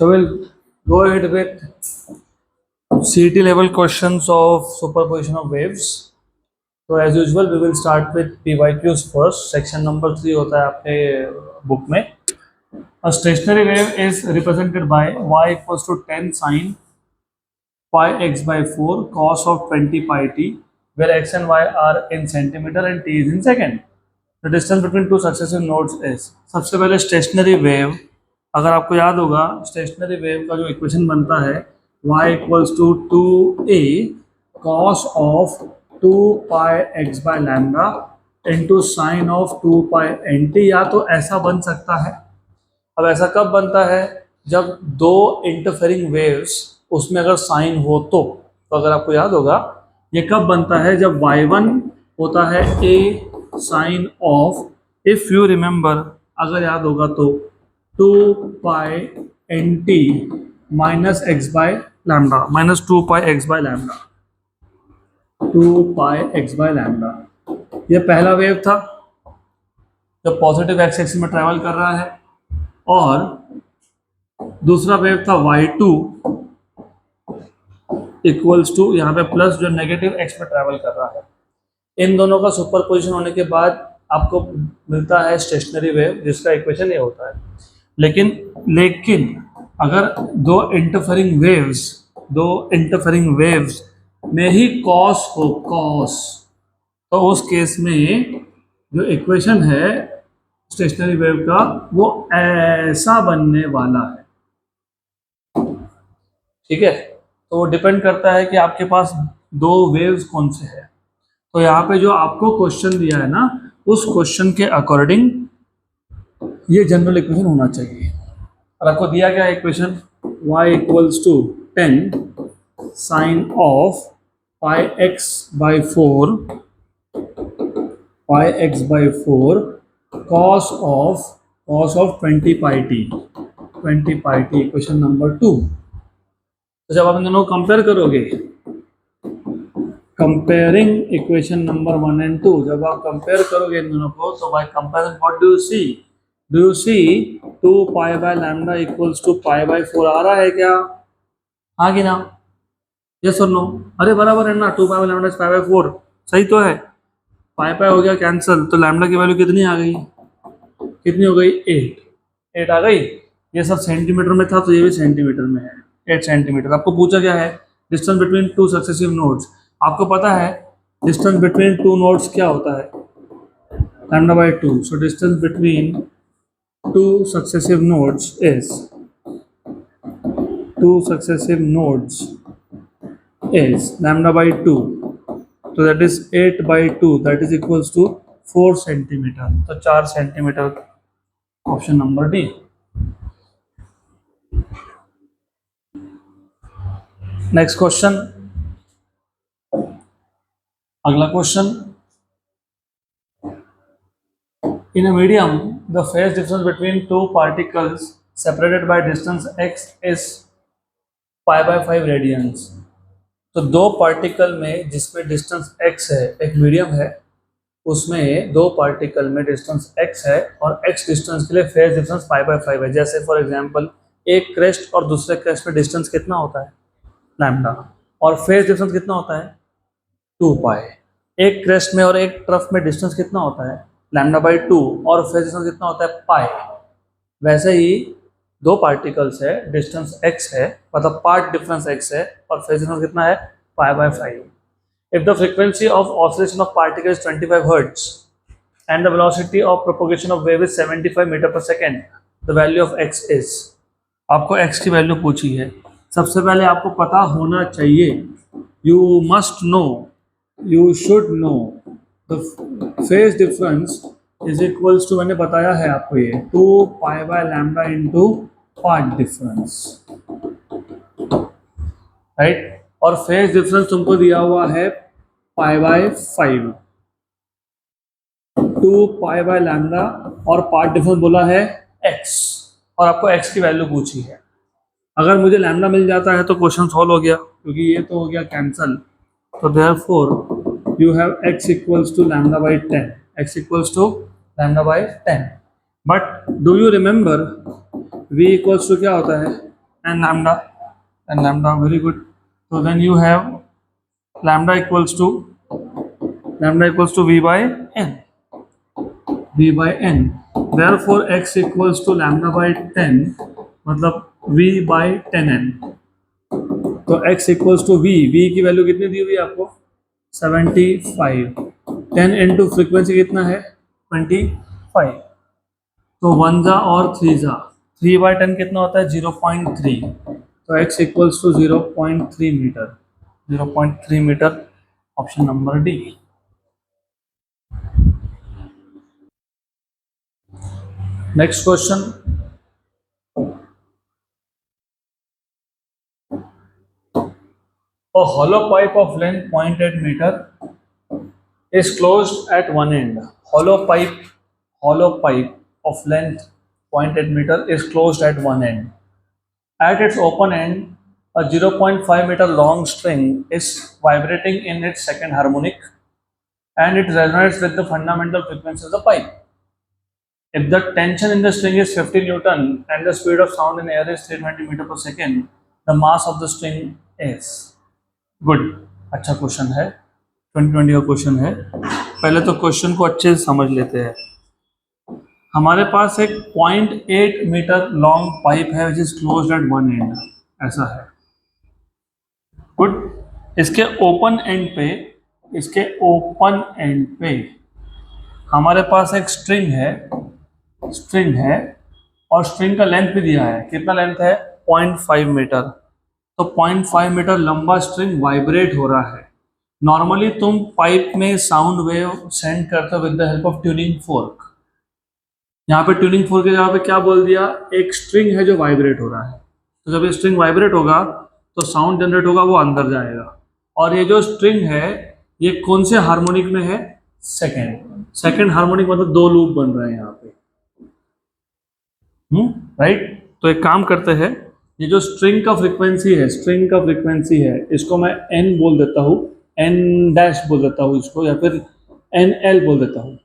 So we'll go ahead with CET level questions of superposition of waves. So as usual, we will start with PYQs first. Section number 3 होता है आपके book में. A stationary wave is represented by y equals to 10 sine pi x by 4 cos of 20 pi t, where x and y are in centimeter and t is in second. The distance between two successive nodes is. सबसे पहले stationary wave, अगर आपको याद होगा stationary wave का जो equation बनता है y equals to 2a cos of 2 pi x by lambda into sine of 2 pi nt, या तो ऐसा बन सकता है. अब ऐसा कब बनता है? जब दो इंटरफेरिंग वेव्स उसमें अगर साइन हो तो अगर आपको याद होगा ये कब बनता है? जब y1 होता है a sine of, if you remember, अगर याद होगा तो 2 pi nt minus x by lambda, minus 2 pi x by lambda, 2 pi x by lambda. ये पहला वेव था जो पॉजिटिव एक्स एक्सिस में ट्रैवल कर रहा है, और दूसरा वेव था y2 इक्वल्स टू यहाँ पे प्लस जो नेगेटिव एक्स में ट्रैवल कर रहा है. इन दोनों का सुपरपोजिशन होने के बाद आपको मिलता है स्टेशनरी वेव, जिसका इक्वेशन ये होता है. लेकिन अगर दो इंटरफेरिंग वेव्स में ही कॉस हो, तो उस केस में जो इक्वेशन है स्टेशनरी वेव का वो ऐसा बनने वाला है. ठीक है, तो वो डिपेंड करता है कि आपके पास दो वेव्स कौन से हैं. तो यहाँ पे जो आपको क्वेश्चन दिया है ना, उस क्वेश्चन के अकॉर्डिंग ये जनरल इक्वेशन होना चाहिए. और आपको दिया गया equation y equals to 10 sine of pi x by 4 cos of 20 pi t, equation number 2. तो जब आप इन दोनों को कंपेयर करोगे, कंपेयरिंग इक्वेशन नंबर 1 and 2, जब आप कंपेयर करोगे इन दोनों को, तो by comparison what do you see 2 pi by lambda equals to pi by 4 आ रहा है क्या? हाँ कि ना? यस और नो? अरे बराबर है ना, 2 pi by lambda is pi by 4, सही तो है. pi हो गया कैंसिल, तो लैम्डा की वैल्यू कितनी आ गई? कितनी हो गई? 8 आ गई. ये सब सेंटीमीटर में था, तो ये भी सेंटीमीटर में है, 8 सेंटीमीटर. आपको पूछा गया है distance between two successive nodes. आपको पता है डिस्टेंस बिटवीन टू नोड्स क्या होता है? Lambda by 2. So distance between two successive nodes is lambda by 2. तो that is 8 by 2, that is equals to 4 centimetre. तो 4 centimetre, option number D. Next question, अगला question. In a medium the phase difference between two particles separated by distance x is pi by 5 radians. तो दो particle में जिसमें distance x है, एक medium है, उसमें दो पार्टिकल में डिस्टेंस x है और x डिस्टेंस के लिए फेज डिफरेंस pi by 5 है. जैसे फॉर एग्जांपल एक क्रेस्ट और दूसरे क्रेस्ट में डिस्टेंस कितना होता है? लैम्डा. और फेज डिफरेंस कितना होता है? 2 pi. एक क्रेस्ट में और एक ट्रफ में डिस्टेंस कितना होता है? Lambda by 2. और फेज डिफरेंस कितना होता है? पाई. वैसे ही दो पार्टिकल्स है, डिस्टेंस x है, मतलब पार्ट डिफरेंस x है, और फेज डिफरेंस कितना है? pi by 5. If the frequency of oscillation of particle is 25 Hz and the velocity of propagation of wave is 75 meter per second, the value of x is. आपको x की value पूछी है. सबसे पहले आपको पता होना चाहिए, you must know, you should know the phase difference is equals to, मैंने बताया है आपको ये 2 pi by lambda into path difference, right. और फेज डिफरेंस तुमको दिया हुआ है pi by 5, 2 pi by lambda, और पार्ट डिफरेंस बोला है x, और आपको x की वैल्यू पूछी है. अगर मुझे लैम्डा मिल जाता है तो क्वेश्चन सॉल्व हो गया, क्योंकि ये तो हो गया कैंसल. तो therefore you have x equals to lambda by 10, x equals to lambda by 10. But do you remember v equals to क्या होता है? and lambda, very good. So then you have lambda equals to v by n, therefore x equals to lambda by 10, मतलब v by 10n. तो x equals to v की value कितनी दी हुई है आपको 75, 10 इंटू फ्रिक्वेंसी कितना है 25, तो 1 जा और 3 जा, 3 बाई 10 कितना होता है 0.3, तो x equals to 0.3 metre, 0.3 metre, option number D. Next question, a hollow pipe of length 0.8 meter is closed at one end. Hollow pipe of length 0.8 meter is closed at one end. At its open end, a 0.5 meter long string is vibrating in its second harmonic and it resonates with the fundamental frequency of the pipe. If the tension in the string is 50 Newton and the speed of sound in air is 320 meter per second, the mass of the string is. Good, अच्छा question है, 2020 का question है. पहले तो question को अच्छे से समझ लेते हैं. हमारे पास एक 0.8 मीटर लॉन्ग पाइप है which is closed at one and, ऐसा है. गुड. इसके ओपन एंड पे हमारे पास एक स्ट्रिंग है और स्ट्रिंग का लेंथ भी दिया है. कितना लेंथ है 0.5 मीटर. तो 0.5 मीटर लंबा स्ट्रिंग वाइब्रेट हो रहा है. नॉर्मली तुम पाइप में साउंड वेव सेंड करते हो with the help of tuning fork. यहाँ पे ट्यूनिंग फोर्क के जगह पे क्या बोल दिया, एक स्ट्रिंग है जो वाइब्रेट हो रहा है. तो जब ये स्ट्रिंग वाइब्रेट होगा तो साउंड जनरेट होगा, वो अंदर जाएगा. और ये जो स्ट्रिंग है ये कौन से हार्मोनिक में है, सेकेंड हार्मोनिक, मतलब 2 लूप बन रहे हैं यहाँ पे. राइट. तो एक काम करते हैं, ये जो स्ट्रिंग का फ्रीक्वेंसी है इसको मैं n बोल देता हूँ, n डैश बोल देता हूँ इसको, या फिर nl बोल देता हूँ.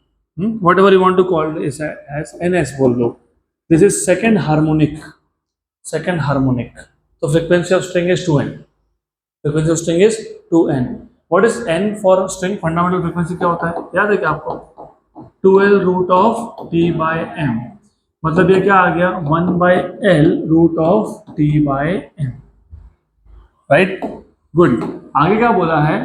Whatever you want to call इस एज ns बोल दो. This is second harmonic. तो frequency of string is 2n. What is n for string? Fundamental frequency क्या होता है, याद है क्या आपको? 12 root of t by m. मतलब ये क्या आ गया 1 by L root of T by M. Right. Good. आगे क्या बोला है,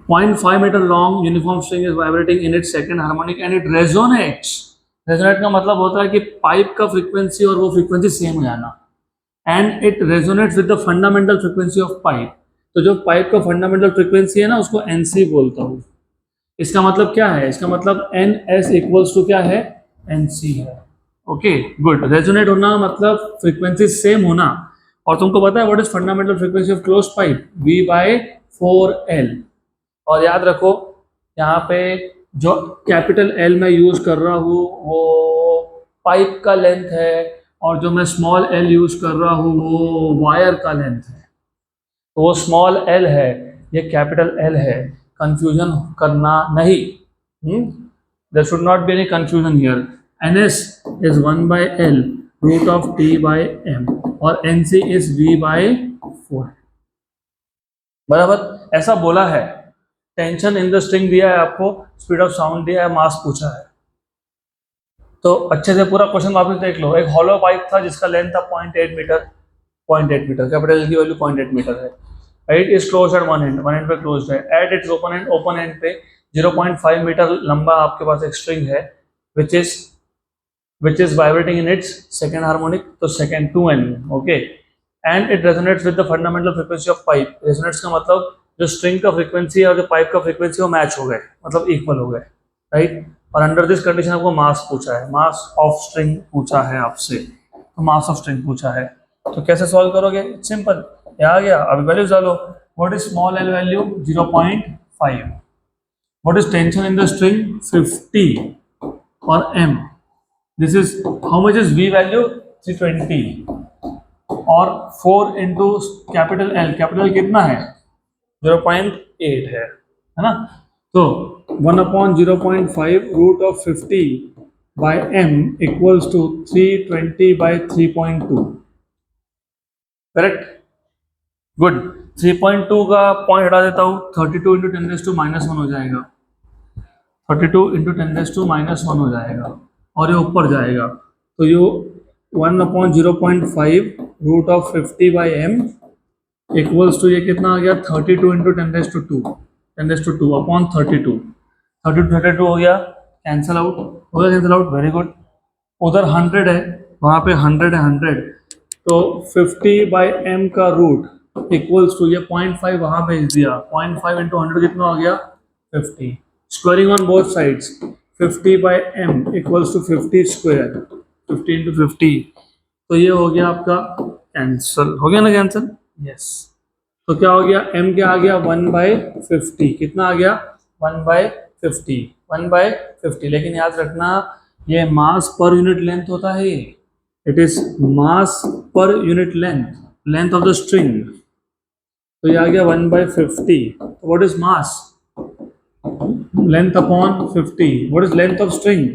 0.5 metre long uniform string is vibrating in it's second harmonic and it resonates. Resonate का मतलब होता है कि पाइप का फ्रीक्वेंसी और वो फ्रीक्वेंसी सेम हो जाना. And it resonates with the fundamental frequency of pipe. तो जो पाइप का फंडामेंटल फ्रीक्वेंसी है ना उसको एनसी बोलता हूँ. इसका मतलब क्या है, इसका मतलब एन एस इक्वल्स टू क्या है, एन सी है. ओके. गुड. रेजोनेट होना मतलब फ्रीक्वेंसी सेम होना. और तुमको पता है what is fundamental frequency of closed pipe, V by 4L. और याद रखो यहाँ पे जो कैपिटल L मैं यूज कर रहा हूँ वो पाइप का लेंथ है, और जो मैं स्मॉल l यूज कर रहा हूँ वो वायर का लेंथ है. तो वो स्मॉल l है, ये कैपिटल L है. कंफ्यूजन करना नहीं. There should not be any confusion here. ns is 1 by l root of t by m और nc इज v बाय 4. बराबर ऐसा बोला है. टेंशन इन द स्ट्रिंग दिया है आपको, स्पीड ऑफ साउंड दिया है, मास पूछा है. तो अच्छे से पूरा क्वेश्चन वापस देख लो. एक हॉलो पाइप था जिसका लेंथ था 0.8 मीटर, कैपिटल की वैल्यू 0.8 मीटर है. Right. Is close at one end पे क्लोज है. एट इट्स ओपन एंड पे 0.5 मीटर लंबा आपके पास एक स्ट्रिंग है which is vibrating in its second harmonic, तो second 2n. Okay. And it resonates with the fundamental frequency of pipe. Resonates का मतलब जो स्ट्रिंग का फ्रीक्वेंसी है और जो पाइप का फ्रीक्वेंसी वो मैच हो गए, मतलब इक्वल हो गए. राइट. और अंडर दिस कंडीशन आपको मास पूछा है, मास ऑफ स्ट्रिंग पूछा है आपसे. तो मास ऑफ स्ट्रिंग पूछा है तो कैसे सॉल्व करोगे? सिंपल. आ गया. अभी वैल्यूज डालो. What is small L value 0.5. What is tension in the string 50 और m. This is how much is v value 320 और 4 इंटू कैपिटल L कितना है 0.8 है ना. तो 1/0.5 root of 50 by m equals to 320 by 3.2. Correct, good. 3.2 का point हटा देता हूँ, 32 इंटू 10⁻⁻1 हो जाएगा, 32 इंटू 10⁻⁻1 हो जाएगा और ये ऊपर जाएगा, तो ये 1/0.5 root of 50 by M equals to ये कितना आ गया, 32 इंटू 10⁻², अपॉन 32, 32 हो गया, कैंसल आउट हो गया, कैंसल आउट, वेरी गुड। उधर 100 है, वहाँ पे 100 है, 100, तो 50 बाई एम का रूट इक्वल्स टू ये 0.5 वहाँ भेज दिया, 0.5 इंटू 100 कितना हो गया, 50, squaring on both sides, 50 by M equals to 50 square, 50 into 50, तो ये हो गया आपका कैंसल, हो गया ना कैंसल, यस। तो क्या हो गया, m क्या आ गया, 1/50, कितना आ गया, 1/50, 1/50, लेकिन याद रखना ये मास पर यूनिट लेंथ होता है, it is mass per unit length, length of the string, तो ये आ गया 1/50, what is mass, length upon 50, what is length of string,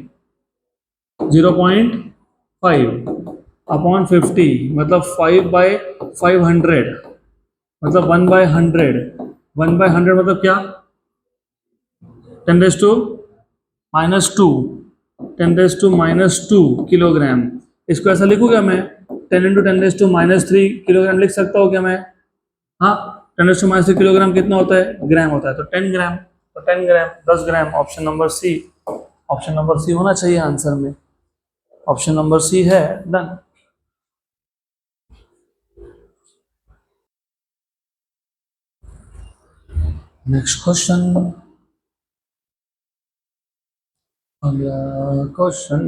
0.5 upon 50, मतलब 5/500, मतलब 1/100, 1/100 मतलब क्या, 10⁻², 10⁻² किलोग्राम, इसको ऐसा लिखूँ क्या मैं, 10 इंटू 10⁻³ किलोग्राम लिख सकता हूँ क्या मैं, हाँ, 10⁻³ किलोग्राम कितना होता है, ग्राम होता है, तो 10 ग्राम, तो 10 gram, 10 gram, option number C, option number C होना चाहिए आंसर में, ऑप्शन नंबर सी है, डन। नेक्स्ट क्वेश्चन, अगला question,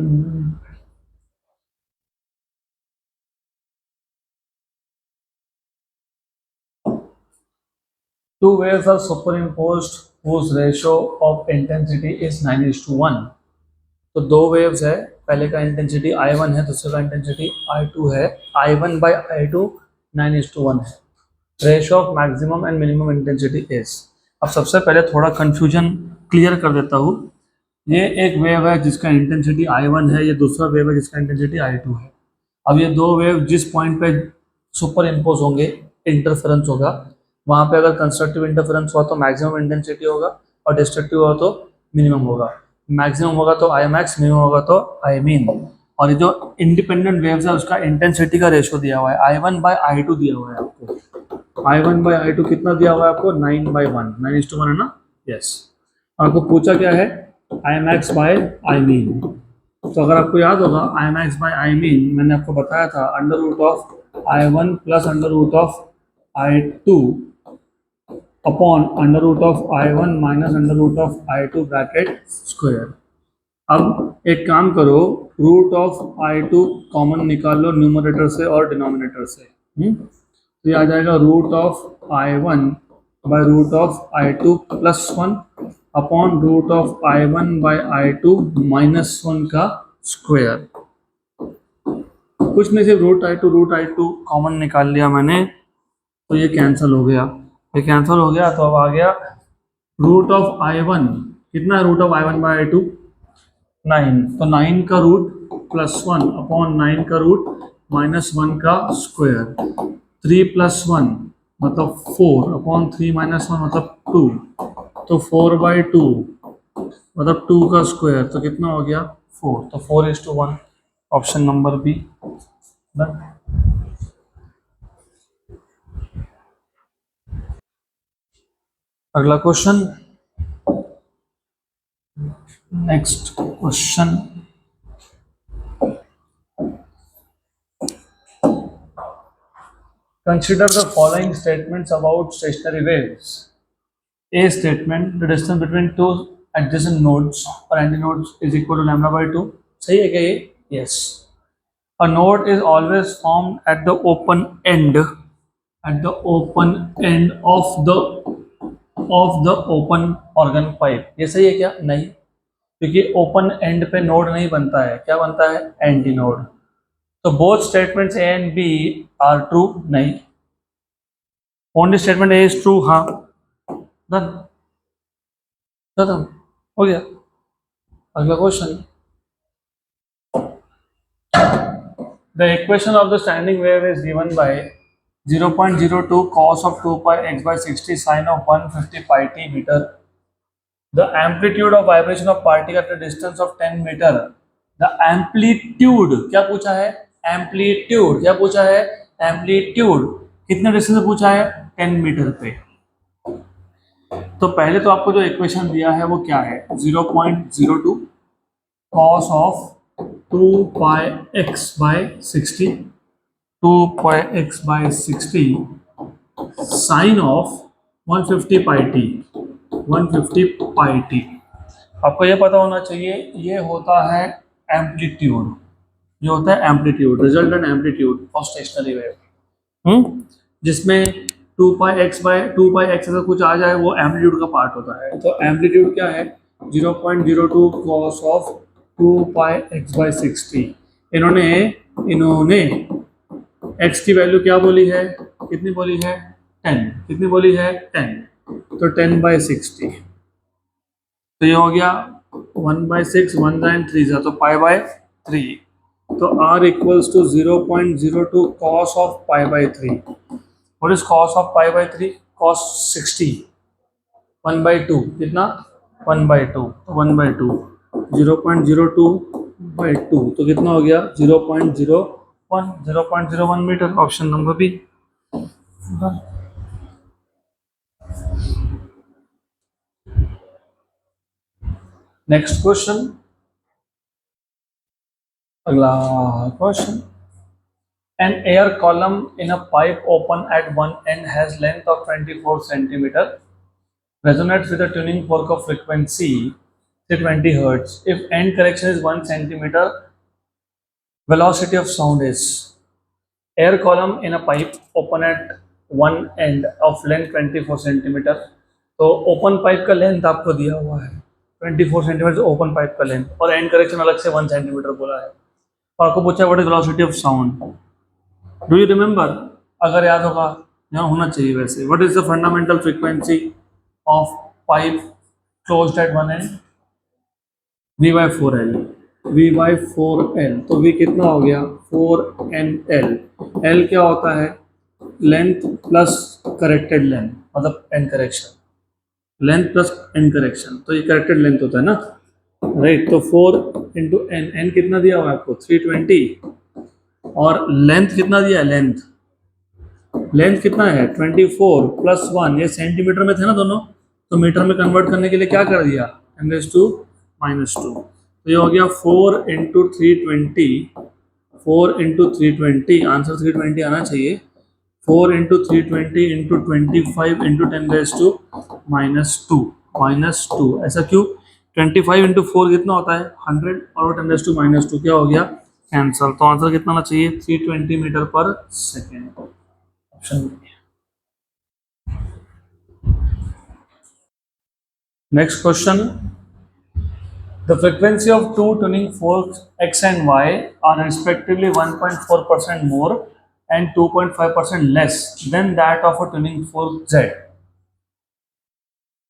two waves are superimposed whose ratio of intensity is 9:1। तो दो वेव्स है, पहले का इंटेंसिटी I1 है, दूसरे का इंटेंसिटी I2 है, I1/I2 9:1 है, ratio of maximum and minimum intensity is. अब सबसे पहले थोड़ा कंफ्यूजन क्लियर कर देता हूँ, ये एक वेव है जिसका इंटेंसिटी I1 है, ये दूसरा वेव है जिसका इंटेंसिटी I2 है। अब ये दो वेव जिस पॉइंट पे सुपर इम्पोज होंगे, इंटरफेरेंस होगा, वहाँ पे अगर कंस्ट्रक्टिव इंटरफेरेंस हुआ तो मैक्सिमम इंटेंसिटी होगा, और डिस्ट्रक्टिव हुआ तो मिनिमम होगा, मैक्सिमम होगा तो आई मैक्स, मिनिमम होगा तो आई मीन। और ये जो इंडिपेंडेंट वेव्स है उसका इंटेंसिटी का रेशियो दिया हुआ है, I1/I2 दिया हुआ है आपको, I1/I2 कितना दिया हुआ है आपको, 9/1, 9:1 है ना, यस। आपको पूछा क्या है, I max by I mean, तो अगर आपको याद होगा I max by I mean मैंने आपको बताया था under root of I1 plus under root of I2 upon under root of I1 minus under root of I2 bracket square. अब एक काम करो, रूट ऑफ I2 कॉमन निकाल लो न्यूमरेटर से और डिनोमिनेटर से, तो ये आ जाएगा root of I1 by root of I2 plus 1 upon root of I1/I2 minus 1 का स्क्वायर। कुछ नहीं, सिर्फ रूट आई टू कॉमन निकाल लिया मैंने, तो ये कैंसिल हो गया, ये कैंसिल हो गया, तो अब आ गया रूट ऑफ I1, कितना है रूट ऑफ I1/I2, 9, तो 9 का रूट प्लस 1 अपॉन 9 का रूट माइनस 1 का स्क्वायर, 3 + 1 मतलब 4 अपॉन 3 - 1 मतलब 2, तो 4/2 मतलब 2 का स्क्वायर, तो कितना हो गया 4, तो 4:1, ऑप्शन नंबर बी, डन। अगला question, next question, consider the following statements about stationary waves. A statement, the distance between two adjacent nodes or antinodes is equal to λ/2, सही है क्या ये, yes। A node is always formed at the open end, at the open end of the open organ pipe, ये सही है क्या, नहीं, क्योंकि ओपन एंड पे नोड नहीं बनता है, क्या बनता है, एंटी नोड। तो both statements A and B are true, नहीं, only statement A is true, हाँ, डन, खत्म हो गया। अगला question, The equation of the standing wave is given by 0.02 cos of 2 pi x by 60 sine of 150 pi t meter. The amplitude of vibration of particle at a distance of 10 meter. The amplitude क्या पूछा है? Amplitude क्या पूछा है? Amplitude कितने distance से पूछा है? 10 मीटर पे. तो पहले तो आपको जो इक्वेशन दिया है वो क्या है? 0.02 cos of 2 pi x by 60 2 pi x by 60 sine of 150 pi t 150 pi t. आपको ये पता होना चाहिए ये होता है एम्पलीट्यूड. ये होता है amplitude, resultant amplitude of stationary wave. जिसमें 2 पाई एक्स अगर कुछ आ जाए वो एम्पलीट्यूड का पार्ट होता है. तो एम्पलीट्यूड क्या है? 0.02 cos of 2 pi x by 60. इन्होंने x की वैल्यू क्या बोली है? कितनी बोली है? 10. कितनी बोली है? 10. तो 10 बाई 60. तो ये हो गया 1 बाई 6, 1 9 3 तो पाई बाई 3. तो r equals to 0.02 cos of pi by 3. What is cos of pi by 3? Cos 60. 1 by 2. कितना? 1 by 2. 1 by 2. 0.02 by 2. तो कितना हो गया? 0.01. 0.01 metre. Option number B. Next question. अगला question. An air column in a pipe open at one end has length of 24 centimeter, resonates with a tuning fork of frequency say 20 hertz. If end correction is 1 centimeter, velocity of sound is. Air column in a pipe open at one end of length 24 centimeter. तो open pipe का length आपको दिया हुआ है 24 centimeter open pipe का length और end correction अलग से 1 centimeter बोला है. और आपको पूछा what is velocity of sound. Do you remember? अगर याद होगा यहाँ होना चाहिए वैसे. What is the fundamental frequency of pipe closed at one and? V/4L. V/4L. तो V कितना हो गया? 4NL. L क्या होता है? लेंथ प्लस करेक्टेड लेंथ, मतलब and correction. Length plus and correction, तो ये करेक्टेड लेंथ होता है ना, राइट. तो 4 इंटू एन. एन कितना दिया हुआ है आपको? 320. और लेंथ कितना दिया है? लेंथ कितना है? 24 प्लस 1. ये सेंटीमीटर में थे ना दोनों, तो मीटर में कन्वर्ट करने के लिए क्या कर दिया? 10⁻². तो ये हो गया 4 इंटू 320. 4 इंटू 320. आंसर 320 आना चाहिए. 4 इंटू 320 इंटू 25 इंटू 10⁻². ऐसा क्यों? 25 इंटू 4 कितना होता है? 100. और 10⁻² क्या हो गया? कैंसल. तो आंसर कितना आना चाहिए? 320 मीटर पर second. Option. Next question. The frequency of two tuning forks x and y are respectively 1.4% more and 2.5% less than that of a tuning fork z.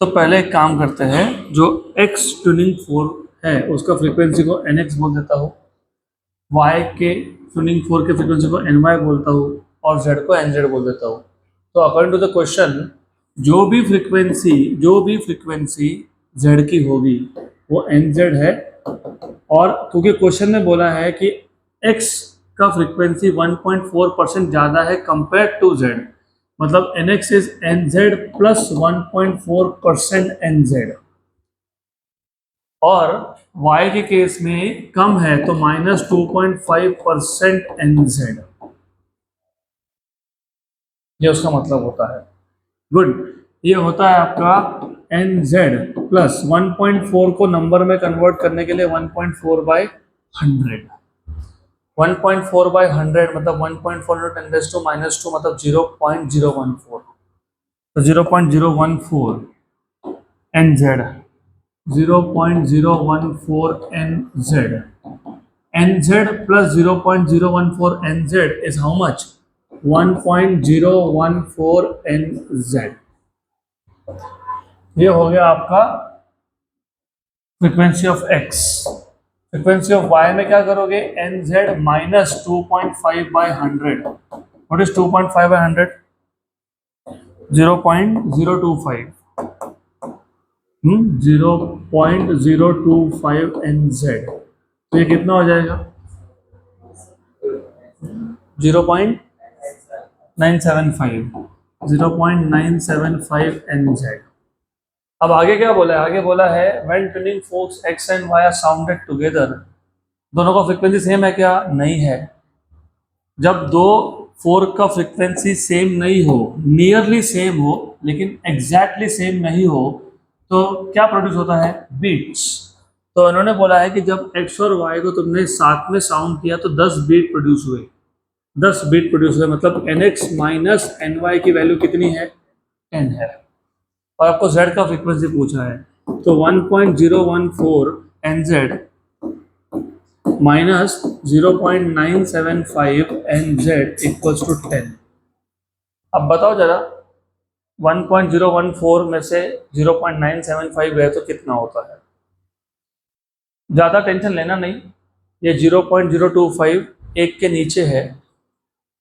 तो पहले एक काम करते हैं, जो x ट्यूनिंग फोर्क है उसका फ्रीक्वेंसी को nx बोल देता हूँ, y के ट्यूनिंग फोर्क के फ्रीक्वेंसी को ny बोलता हूँ और z को nz बोल देता हूँ. तो अकॉर्डिंग टू द क्वेश्चन, जो भी फ्रीक्वेंसी z की होगी वो nz है. और क्योंकि क्वेश्चन ने बोला है कि x का फ्रीक्वेंसी 1.4% ज़्यादा है कंपेयर टू z, मतलब nx is nz plus 1.4% nz. और y के केस में कम है तो -2.5% nz. ये उसका मतलब होता है. गुड. ये होता है आपका nz प्लस 1.4 को नंबर में कन्वर्ट करने के लिए 1.4/100. 1.4/100 मतलब 1.4 × 10⁻² मतलब 0.014. तो 0.014 nz. 0.014 nz. nz plus 0.014 nz is how much? 1.014 nz. ये हो गया आपका frequency of x. Frequency of Y में क्या करोगे, N Z minus 2.5/100. What is 2.5/100? 0.025. 0.025 N Z. तो ये कितना हो जाएगा? 0.975. 0.975 एन जेड. अब आगे क्या बोला है? आगे बोला है when tuning forks X and Y are sounded together. दोनों का फ्रीक्वेंसी सेम है क्या? नहीं है. जब दो फोर्क का फ्रीक्वेंसी सेम नहीं हो, नियरली सेम हो लेकिन एग्जैक्टली सेम नहीं हो, तो क्या प्रोड्यूस होता है? बीट्स. तो इन्होंने बोला है कि जब एक्स और वाई को तुमने साथ में साउंड किया तो 10 बीट प्रोड्यूस हुए. 10 बीट प्रोड्यूस हुए, मतलब N X minus N Y की वैल्यू कितनी है? 10 है. और आपको z का फ्रीक्वेंसी पूछा है, तो 1.014 N Z minus 0.975 N Z equals to 10. अब बताओ जरा, 1.014 में से 0.975 गए तो कितना होता है? ज़्यादा टेंशन लेना नहीं, ये 0.025 एक के नीचे है,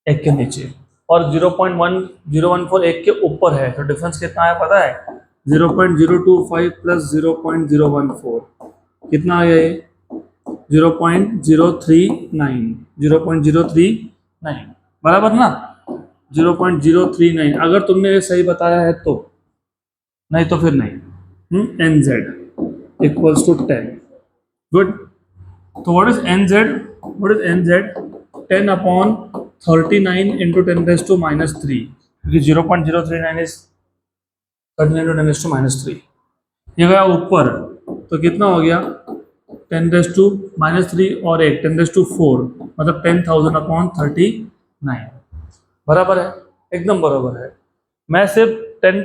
एक के नीचे, और 0.1014 एक के ऊपर है. तो डिफरेंस कितना है पता है? 0.025 प्लस 0.014 कितना आ गया ये? 0.039. 0.039 बराबर ना? 0.039. अगर तुमने ये सही बताया है तो, नहीं तो फिर नहीं. N Z equals to 10. Good. तो what is N Z? What is N Z? 10/39 into 10⁻³ क्योंकि 0.039 इज 39 इंटू 10⁻³. ये गया ऊपर, तो कितना हो गया? 10⁻³ और 1 10⁻⁴, मतलब 10,000/39. बराबर है? एकदम बराबर है. मैं सिर्फ 10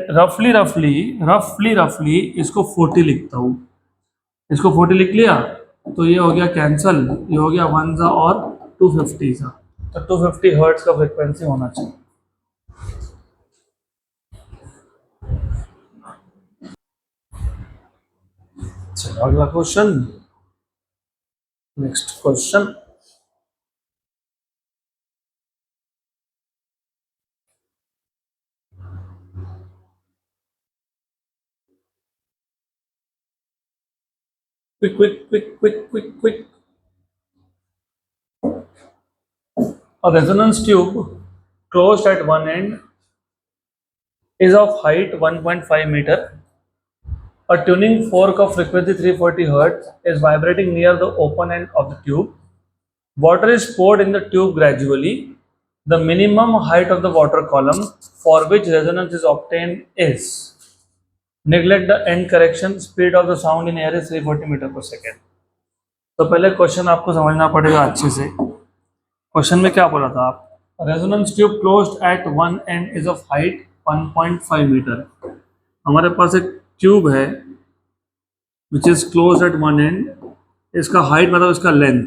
रफली इसको 40 लिखता हूँ. इसको 40 लिख लिया तो ये हो गया कैंसल, ये हो गया 1 सा और 250 सा. तो 250 हर्ट्ज का फ्रिक्वेंसी होना चाहिए. चलो अगला question. Next question. Quick. A resonance tube closed at one end is of height 1.5 meter. A tuning fork of frequency 340 Hz is vibrating near the open end of the tube. Water is poured in the tube gradually. The minimum height of the water column for which resonance is obtained is. Neglect the end correction. Speed of the sound in air is 340 meter per second. तो पहले question आपको समझना पड़ेगा अच्छे से. Question में क्या बोला था आप? Resonance tube closed at one end is of height 1.5 metre. हमारे पास एक ट्यूब है which is close at one end. इसका हाइट मतलब इसका लेंथ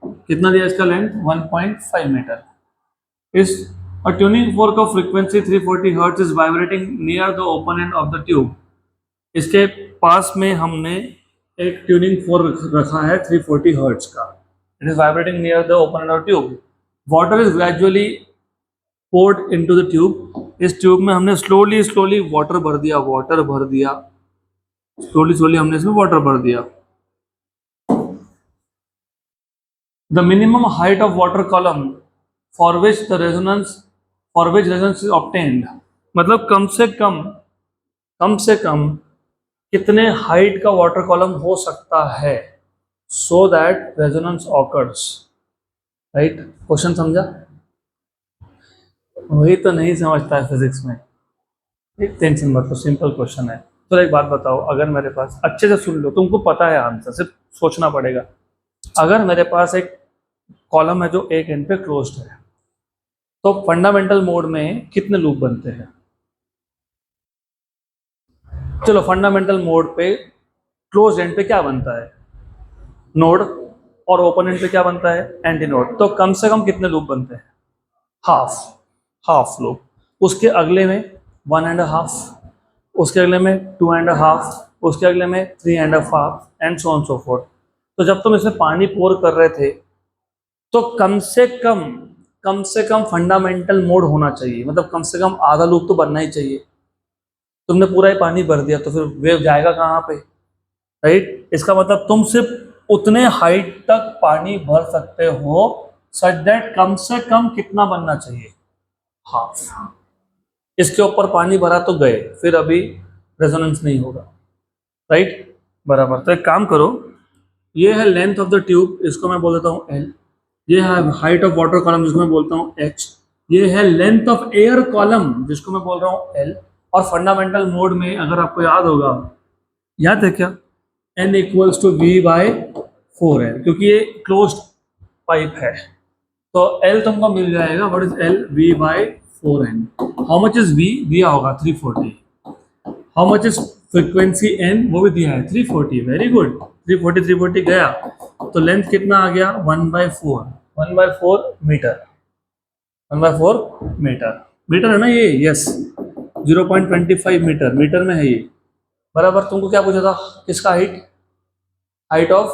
कितना दिया? इसका लेंथ 1.5 मीटर. इस a tuning fork of frequency 340 Hz is vibrating near the open end of the tube. इसके पास में हमने एक ट्यूनिंग फोर्क रखा है 340 Hz का. It is vibrating near the open end of the tube. Water is gradually poured into the tube. इस tube में हमने स्लोली वाटर भर दिया. स्लोली हमने इसमें वाटर भर दिया. The minimum height of water column for which resonance is obtained. मतलब कम से कम कितने हाइट का वाटर कॉलम हो सकता है so that resonance occurs. Right? Question समझा? वही तो नहीं समझता है फिजिक्स में. एक टेंशन मत लो, सिंपल क्वेश्चन है. तो एक बात बताओ, अगर मेरे पास, अच्छे से सुन लो, तुमको पता है आंसर, सिर्फ सोचना पड़ेगा. अगर मेरे पास एक कॉलम है जो एक एंड पे क्लोज्ड है, तो फंडामेंटल मोड में कितने लूप बनते हैं? चलो फंडामेंटल मोड पे क्लोज एंड पे क्या बनता है? नोड. और ओपन एंड पे क्या बनता है? Anti node. तो कम से कम कितने लूप बनते हैं? Half loop. उसके अगले में 1.5, उसके अगले में 2.5, उसके अगले में 3.5 and so on so fourth. तो जब तुम इसमें पानी पोर कर रहे थे तो कम से कम फंडामेंटल मोड होना चाहिए, मतलब कम से कम आधा लूप तो बनना ही चाहिए। तुमने पूरा ही पानी भर दिया तो फिर वेव जाएगा कहाँ पे, राइट? इसका मतलब तुम सिर्फ उतने हाइट तक पानी भर सकते हो सच दैट कम से कम कितना बनना चाहिए, हाफ। इसके ऊपर पानी भरा तो गए, फिर अभी रेजोनेंस नहीं होगा, राइट? बराबर। तो एक काम करो, ये है लेंथ ऑफ द ट्यूब, इसको मैं बोल देता हूँ एल। ये है हाइट ऑफ वाटर कॉलम, जिसको मैं बोलता हूँ एच। ये है लेंथ ऑफ एयर कॉलम, जिसको मैं बोल रहा हूँ एल। और फंडामेंटल मोड में अगर आपको याद होगा, याद है क्या, N equals to V by 4 है, क्योंकि ये क्लोज्ड पाइप है। तो एल तुमको मिल जाएगा, what is L, V by 4n। How much is V दिया होगा 340। How much is frequency N, वो भी दिया है 340। वेरी गुड, 340 गया। तो लेंथ कितना आ गया, 1/4, 1/4 मीटर, 1/4 मीटर। मीटर है ना ये, यस, 0.25 मीटर, मीटर में है ये, बराबर। तुमको क्या पूछा था, किसका हाइट, हाइट ऑफ,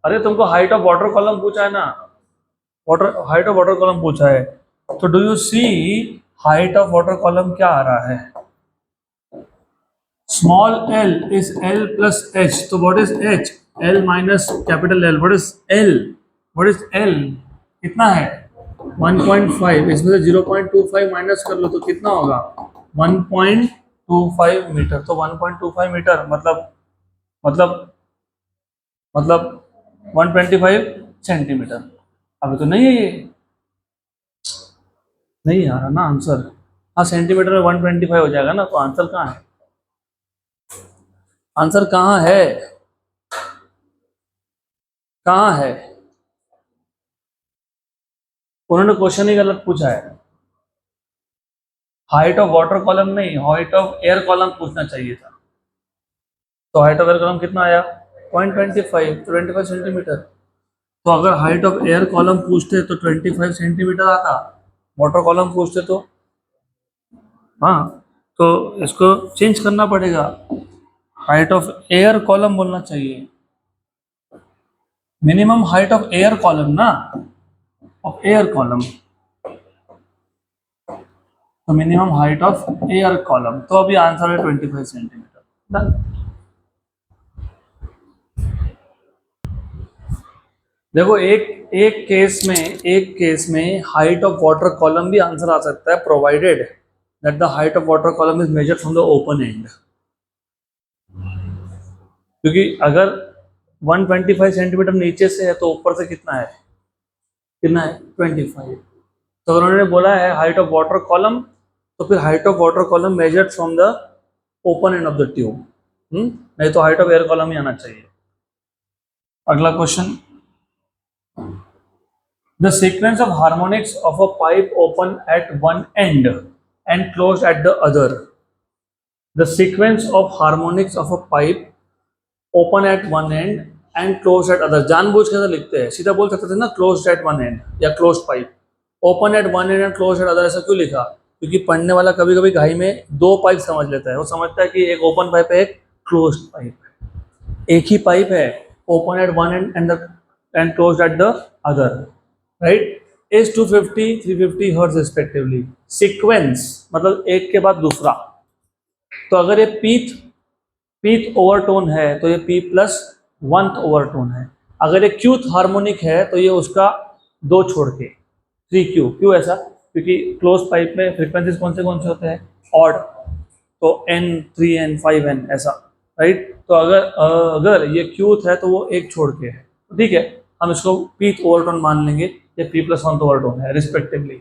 अरे तुमको हाइट ऑफ वाटर कॉलम पूछा है ना, water height of water column पूछा है। तो do you see height of water column क्या आ रहा है, small L is L plus H. तो what is H, L minus capital L. What is L, what is L, कितना है 1.5। इसमें से 0.25 माइनस कर लो तो कितना होगा 1.25 मीटर। तो 1.25 मीटर मतलब 125 सेंटीमीटर। अभी तो नहीं है ये, नहीं आ रहा ना आंसर। हाँ, सेंटीमीटर में 125 हो जाएगा ना, तो आंसर कहाँ है, आंसर कहाँ है, कहाँ है? उन्होंने क्वेश्चन ही गलत पूछा है। हाइट ऑफ वाटर कॉलम नहीं, हाइट ऑफ एयर कॉलम पूछना चाहिए था। तो हाइट ऑफ एयर कॉलम कितना आया 0.25, 25 सेंटीमीटर। तो अगर हाइट ऑफ एयर कॉलम पूछते तो 25 सेंटीमीटर आता, वाटर कॉलम पूछते तो, हाँ, तो इसको चेंज करना पड़ेगा, हाइट ऑफ एयर कॉलम बोलना चाहिए, minimum height of air column ना, ऑफ एयर कॉलम। तो minimum height of air column, तो अभी आंसर है 25 सेंटीमीटर। डन। देखो एक केस में हाइट ऑफ वाटर कॉलम भी आंसर आ सकता है, provided that the height of water column is measured from the open and. क्योंकि अगर 125 सेंटीमीटर नीचे से है तो ऊपर से कितना है, कितना है 25। तो अगर उन्होंने बोला है हाइट ऑफ वाटर कॉलम, तो फिर height of water column measured from the open end of the tube, नहीं तो हाइट ऑफ एयर कॉलम ही आना चाहिए। अगला question, the sequence of harmonics of a pipe open at one and and close at the other. The sequence of harmonics of a pipe open at one and and close eight other. जानबूझ के लिखते हैं, सीधा बोल सकते थे ना close at one and या close pipe. Open at one and and close eight other ऐसा क्यों लिखा, क्योंकि पढ़ने वाला कभी कभी घाई में दो पाइप समझ लेता है। वो समझता है कि एक ओपन पाइप है, एक क्लोज पाइप है, एक ही पाइप है, open at one and and close at the other, right? Is 250 350 hertz respectively. Sequence मतलब एक के बाद दूसरा। तो अगर ये पीथ ओवरटोन है तो ये पी प्लस वंथ ओवरटोन है। अगर ये क्यूथ हार्मोनिक है तो ये उसका दो छोड़ के 3Q। क्यों ऐसा, क्योंकि क्लोज पाइप में फ्रीक्वेंसीज कौन से होते हैं, ऑड, तो N 3N 5N ऐसा, राइट? तो अगर ये क्यूथ है तो वो एक छोड़ के है, ठीक है, हम इसको पीथ ओवरटोन मान लेंगे, ये पी प्लस वंथ ओवरटोन है respectively.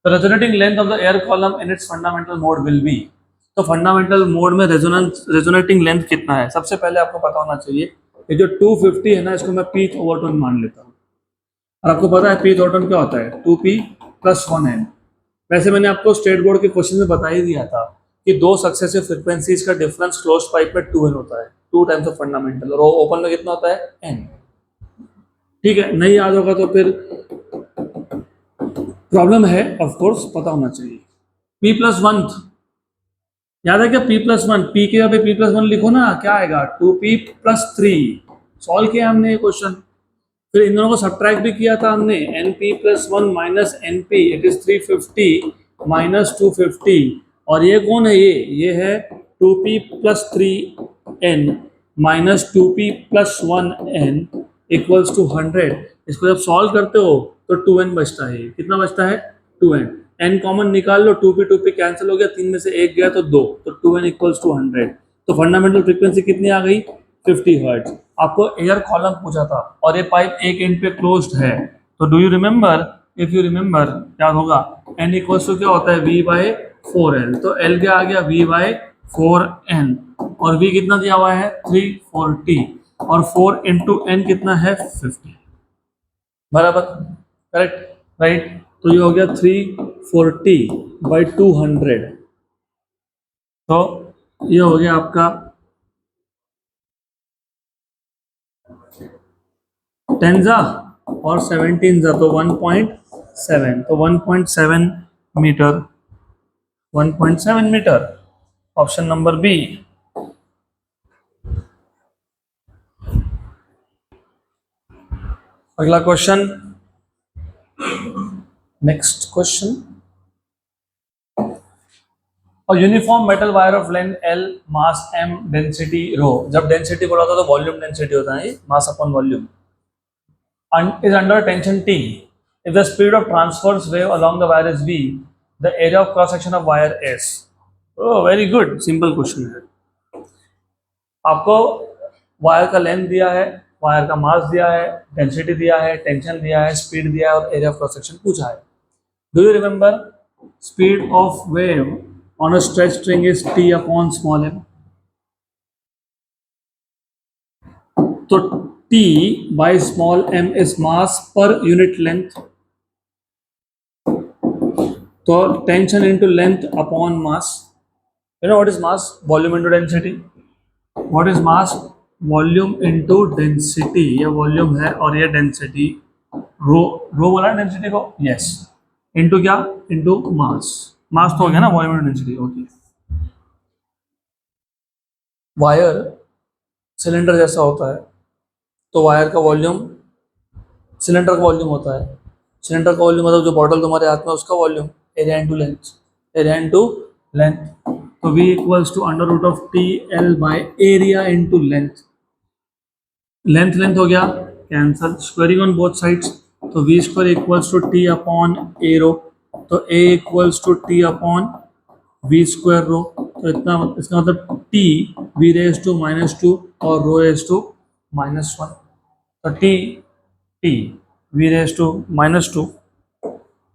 The resonating length of the air column in its fundamental mode will be. तो फंडामेंटल मोड में रेजोनेटिंग लेंथ कितना है, सबसे पहले आपको पता होना चाहिए। ये जो 250 है ना, इसको मैं पीथ ओवरटोन मान लेता हूँ। और आपको पता है पीथ ओवरटोन क्या होता है, 2P प्लस 1N। वैसे मैंने आपको स्टेट बोर्ड के क्वेश्चन में बता ही दिया था कि दो सक्सेसिव फ्रीक्वेंसीज का डिफरेंस क्लोज पाइप में 2N होता है, 2 टाइम्स ऑफ फंडामेंटल, और ओपन में कितना होता है N। ठीक है, नहीं याद होगा तो फिर प्रॉब्लम है, ऑफ कोर्स पता होना चाहिए। P प्लस वन याद है क्या, P प्लस वन, पी के यहाँ पे P प्लस वन लिखो ना, क्या आएगा 2P प्लस 3, सॉल्व किया हमने ये क्वेश्चन, फिर इन दोनों को सब्ट्रैक्ट भी किया था हमने, N P plus one minus N P, it is 350 minus 250, और ये कौन है, ये है 2p plus 3n minus 2p plus 1n equals to 100। इसको जब सॉल्व करते हो तो 2n बचता है, कितना बचता है 2n, n कॉमन निकाल लो, 2p कैंसिल हो गया, 3 में से 1 गया तो 2, तो 2n इक्वल्स टू 100। तो फंडामेंटल फ्रीक्वेंसी कितनी आ गई 50 हर्ट्ज। आपको एयर कॉलम पूछा था और ये पाइप एक एंड पे क्लोज्ड है, तो do you remember, if you remember याद होगा, n इक्वल्स टू क्या होता है v बाय 4l, तो l क्या आ गया v बाय 4n, और v कितना दिया हुआ है 340, और 4 इंटू एन कितना है 50, बराबर, करेक्ट राइट। तो ये हो गया 340 बाई 200, तो ये हो गया आपका 10 जा और 17 जा, तो 1.7, तो 1.7 metre, 1.7 metre, option number B. अगला क्वेश्चन, नेक्स्ट क्वेश्चन, और uniform metal wire of length L, mass M, density rho. जब डेंसिटी बोला था तो वॉल्यूम डेंसिटी होता है, mass upon volume, is under tension T. If the speed of transverse wave along the wire is V, the area of cross section of wire is. Oh, very good, simple question है। आपको wire का length दिया है, wire का मास दिया है, density दिया है, टेंशन दिया है, स्पीड दिया है और एरिया ऑफ क्रॉस सेक्शन पूछा है। Do you remember speed of wave on a stretch string is T upon small m, तो T by small m is mass per unit length, तो tension into length upon mass, you know what is mass, volume into density, what is mass, volume into density, ये volume है और ये density, rho rho बोला density को, yes, into क्या, into mass, mass तो हो गया ना, volume into density, okay. Wire cylinder जैसा होता है, तो वायर का वॉल्यूम सिलेंडर का वॉल्यूम होता है, सिलेंडर का वॉल्यूम मतलब जो बॉटल तुम्हारे हाथ में उसका volume, area into length, area into length, तो V equals to under root of T L by area into length, length length हो गया cancel, squaring on both sides, तो V square equals to T upon A rho, तो A equals to T upon V square rho, तो इतना इसका मतलब T V raise to -2 और रो raise to -1, तो T V रेज टू -2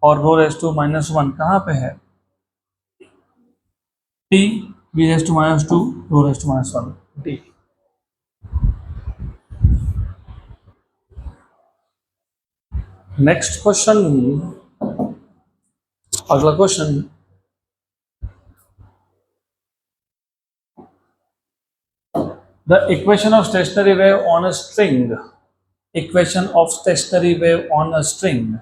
और रो raise to -1 कहाँ पे है, T V raise to -2 rho raise to -1, T। Next question, अगला question, the equation of stationary wave on a string, equation of stationary wave on a string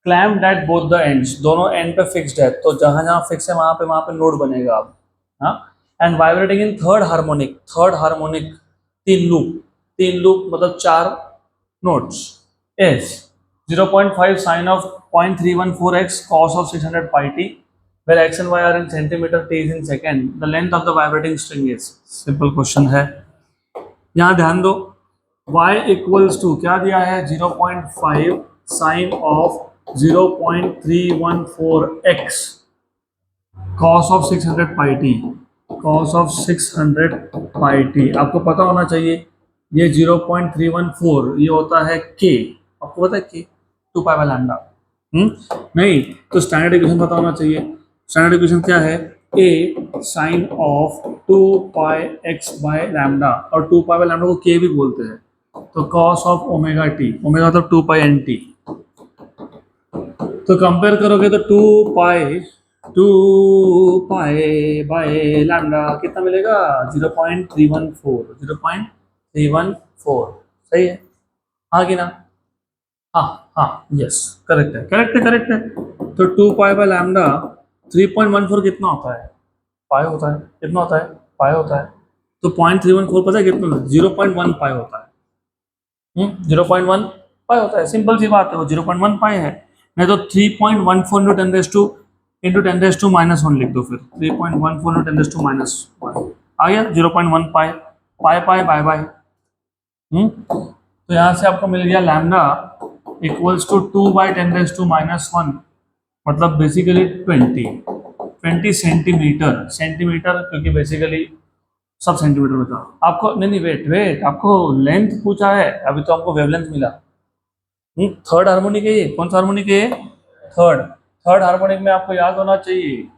clamped at both the ends, दोनों end पे fixed है, तो जहां जहां fix है वहां पे नोड बनेगा अब, हाँ, and vibrating in third harmonic, third harmonic, तीन लूप, तीन लूप मतलब 4 notes, is 0.5 sin of 0.314x cos of 600 pi t, where x and y are in centimeter, t is in second, the length of the vibrating string is, simple question है। यहाँ ध्यान दो, y equals to क्या दिया है 0.5 sine of 0.314x cos of 600 pi t, cos of 600 pi t, आपको पता होना चाहिए ये 0.314 ये होता है k, आपको पता है k 2 पाई बाय लैम्डा, नहीं तो स्टैंडर्ड इक्वेशन पता होना चाहिए, स्टैंडर्ड इक्वेशन क्या है, a sine of 2 pi x by lambda, और 2 पाई बाय लैम्डा को k भी बोलते हैं, तो cos of omega t, omega मतलब 2 पाई एन टी, तो कंपेयर करोगे तो 2 पाई बाय लैम्डा कितना मिलेगा 0.314, 0.314, सही है, हाँ कि ना, हाँ हाँ यस, करेक्ट है, करेक्ट है, करेक्ट है, तो 2 पाई बाय लैम्डा 3.14 कितना होता है, पाई होता है, कितना होता है, पाई होता है, तो 0.314 पता है कितना, 0.1 पाई होता है, 0.1 पाई होता है, सिंपल सी बात है, वो 0.1 पाई है। नहीं तो 3.14 into ten raise to minus one लिख दो, फिर 3.14 into ten raise to minus one आ गया 0.1 पाई। पाई पाई बाय बाय। तो यहाँ से आपको मिल गया लैम्डा इक्वल्स टू 2/10⁻⁻1, मतलब बेसिकली 20 सेंटीमीटर। सेंटीमीटर क्योंकि बेसिकली सब सेंटीमीटर में था। आपको नहीं नहीं वेट वेट, आपको लेंथ पूछा है, अभी तो आपको वेवलेंथ मिला। थर्ड हार्मोनिक है ये, कौन सा हार्मोनिक है ये? थर्ड। थर्ड हार्मोनिक में आपको याद होना चाहिए,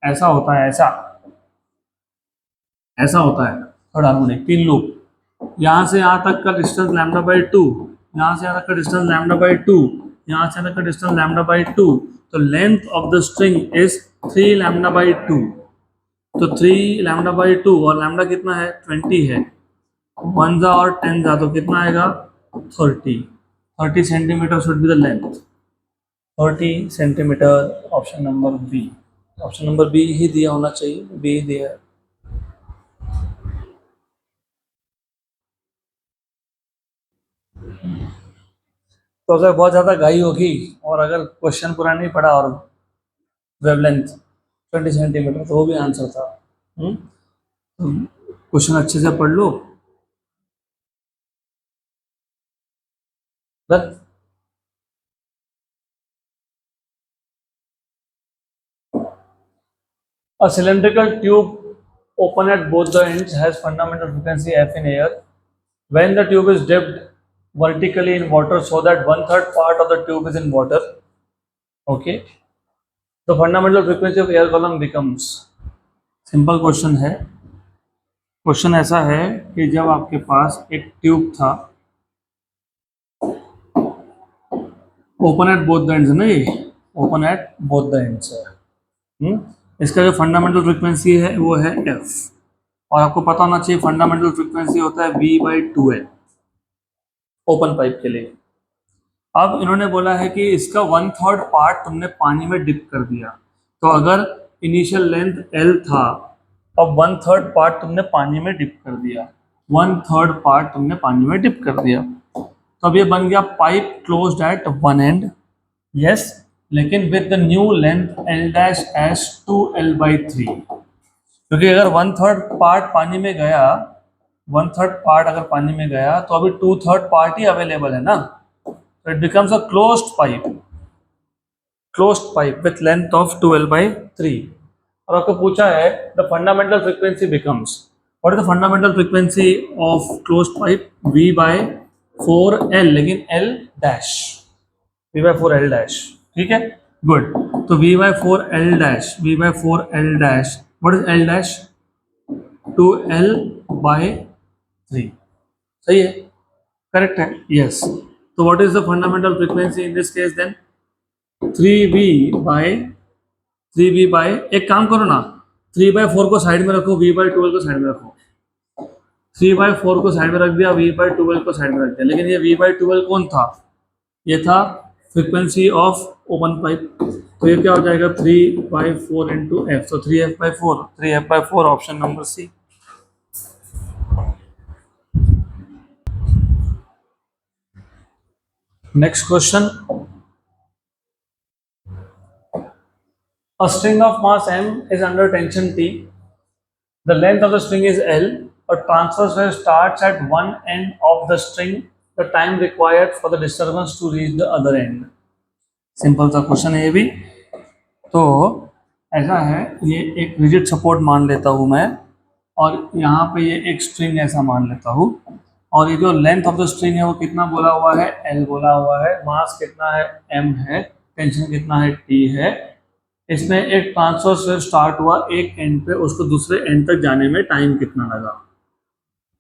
ऐसा होता है, ऐसा ऐसा होता है थर्ड हार्मोनिक। 3 लूप, यहाँ से यहाँ तक का डिस्टेंस λ/2, यहाँ से यहाँ तक का डिस्टेंस λ/2, यहाँ से यहाँ तक का डिस्टेंस λ/2। तो length of the string is 3 λ/2। तो 3 λ/2 और लैम्डा कितना है? 20 है। 1 जा और 10 जा तो कितना आएगा? 30 centimetre should be the length. 30 centimetre, option number B. Option number B ही दिया होना चाहिए, बी ही दिया है। तो अगर बहुत ज़्यादा घाई होगी और अगर क्वेश्चन पूरा नहीं पढ़ा और वेवलेंथ 20 सेंटीमीटर, तो वो भी आंसर था। क्वेश्चन अच्छे से पढ़ लो। बस a cylindrical tube open at both the ends has fundamental frequency f in air. When the tube is dipped vertically in water so that 1/3 part of the tube is in water, okay, the fundamental frequency of air column becomes। Simple question है। Question ऐसा है कि जब आपके पास एक tube था, open at both the ends है ना, ये open at both the ends है। इसका जो फंडामेंटल फ्रीक्वेंसी है वो है एफ, और आपको पता होना चाहिए फंडामेंटल फ्रीक्वेंसी होता है v/2l ओपन पाइप के लिए। अब इन्होंने बोला है कि इसका 1/3 पार्ट तुमने पानी में डिप कर दिया। तो अगर इनिशियल लेंथ l था, अब 1/3 पार्ट तुमने पानी में डिप कर दिया, 1/3 पार्ट तुमने पानी में डिप कर दिया, तो अब ये बन गया pipe closed at one end. Yes, लेकिन with the new length l' 2l/3, क्योंकि अगर 1/3 पार्ट पानी में गया, 1/3 पार्ट अगर पानी में गया तो अभी 2/3 पार्ट ही अवेलेबल है ना, तो it becomes a closed pipe with length of 2l/3। और आपको पूछा है the fundamental frequency becomes, what is the fundamental frequency of closed pipe? v/4l, लेकिन l' v/4l', ठीक है, गुड। तो v/4l', what is l'? 2l/3, सही है, करेक्ट है, यस। तो what is the fundamental frequency in this case then? 3v/, एक काम करो ना, 3/4 को साइड में रखो, v/12 को साइड में रखो। 3/4 को साइड में रख दिया, v/12 को साइड में रख दिया, लेकिन ये v/12 कौन था? ये था फ्रीक्वेंसी ऑफ ओपन पाइप। तो ये क्या हो जाएगा? 3/4 इंटू एफ, तो 3f/4 option number C. Next question, a string of mass m is under tension T, the length of the string is L, a transverse wave starts at one end of the string, the time required for the disturbance to reach the other end। Simple सा question है ये भी। तो ऐसा है, ये एक rigid support मान लेता हूँ मैं, और यहाँ पे ये एक स्ट्रिंग ऐसा मान लेता हूँ, और ये जो लेंथ ऑफ द स्ट्रिंग है वो कितना बोला हुआ है? L बोला हुआ है। मास कितना है? m है। टेंशन कितना है? T है। इसमें एक ट्रांसवर्स वेव स्टार्ट हुआ एक एंड पे, उसको दूसरे एंड तक जाने में टाइम कितना लगा,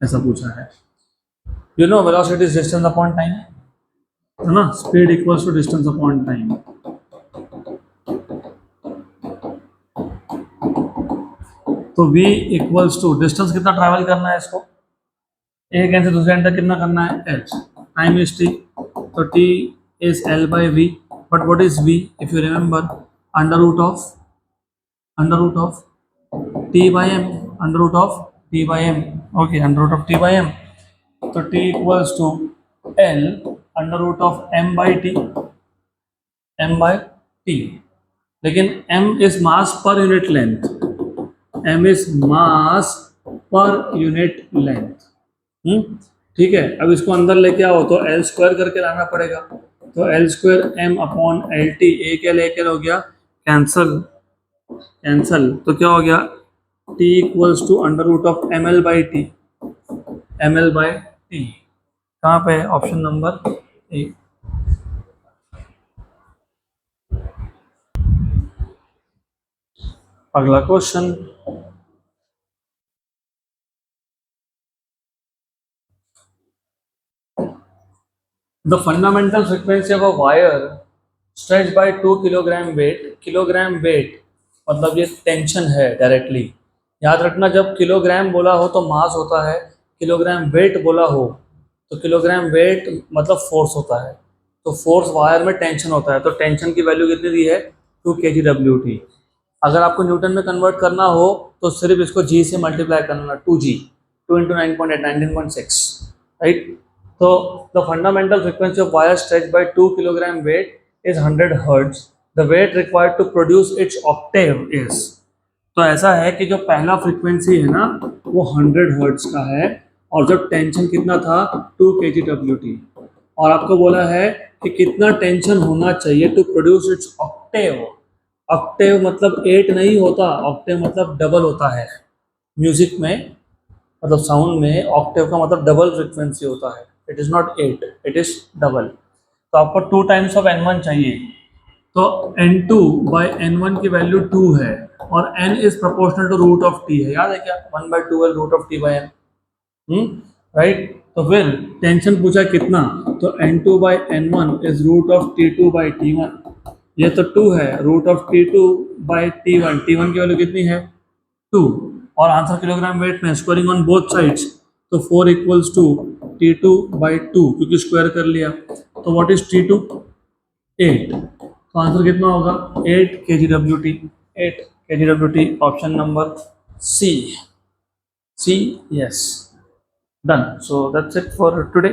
ऐसा पूछा है। You know velocity is distance upon time, है ना, speed equals to distance upon time. तो v इक्वल्स टू डिस्टेंस कितना ट्रैवल करना है इसको, एक एंड से दूसरे एंड तक कितना करना है? h, टाइम इज t, तो t is l/v, but what is v? If you remember, under root of t by m, under root of t by m, okay, under root of t by m। तो t equals to L under root of m by T, m by T. लेकिन m is mass per unit length, m is mass per unit length. ठीक है, अब इसको अंदर लेके आओ तो एल स्क्वायर करके लाना पड़ेगा। तो L square M upon L T, एक एल हो गया कैंसल, कैंसल। तो क्या हो गया, T equals to under root of M L by T, M L by T. कहाँ पे है, ऑप्शन नंबर ए। अगला question, the fundamental frequency of a wire stretch by 2 kilogram weight, kilogram weight मतलब ये टेंशन है directly. याद रखना, जब किलोग्राम बोला हो तो मास होता है, किलोग्राम वेट बोला हो तो किलोग्राम वेट मतलब फोर्स होता है। तो फोर्स वायर में टेंशन होता है, तो टेंशन की वैल्यू कितनी दी है, 2 kgWT। अगर आपको न्यूटन में कन्वर्ट करना हो तो सिर्फ इसको जी से मल्टीप्लाई करना, 2g, 2 इंटू 9.8, 19.6, राइट। तो the fundamental frequency of wire stretch by 2 kilogram weight is 100 hertz. The weight required to produce its octave is, तो ऐसा है कि जो पहला फ्रीक्वेंसी है ना वो 100 हर्ट्ज का है, और जब टेंशन कितना था 2 kgWT, और आपको बोला है कि कितना टेंशन होना चाहिए to produce its octave. Octave मतलब 8 नहीं होता, ऑक्टेव मतलब डबल होता है म्यूजिक में, मतलब साउंड में ऑक्टेव का मतलब डबल फ्रीक्वेंसी होता है। It is not 8, it is double. तो आपको 2 टाइम्स ऑफ n1 चाहिए, तो n2 बाई n1 की वैल्यू 2 है, और n is proportional to root of t है, याद है क्या, 1/12 root of t by n, right. तो फिर टेंशन पूछा कितना, तो n2 बाई n1 is root of t2 by t1। ये तो 2 है, root of t2 by t1, t1 की वैल्यू कितनी है 2, और आंसर किलोग्राम वेट में स्क्वायरिंग ऑन बोथ साइड्स, तो 4 इक्वल्स टू T2 बाई 2, क्योंकि स्क्वायर कर लिया। तो व्हाट इज T2, 8। तो आंसर कितना होगा 8 kgWT, 8 kgWT, option number C, C, yes, done. So that's it for today.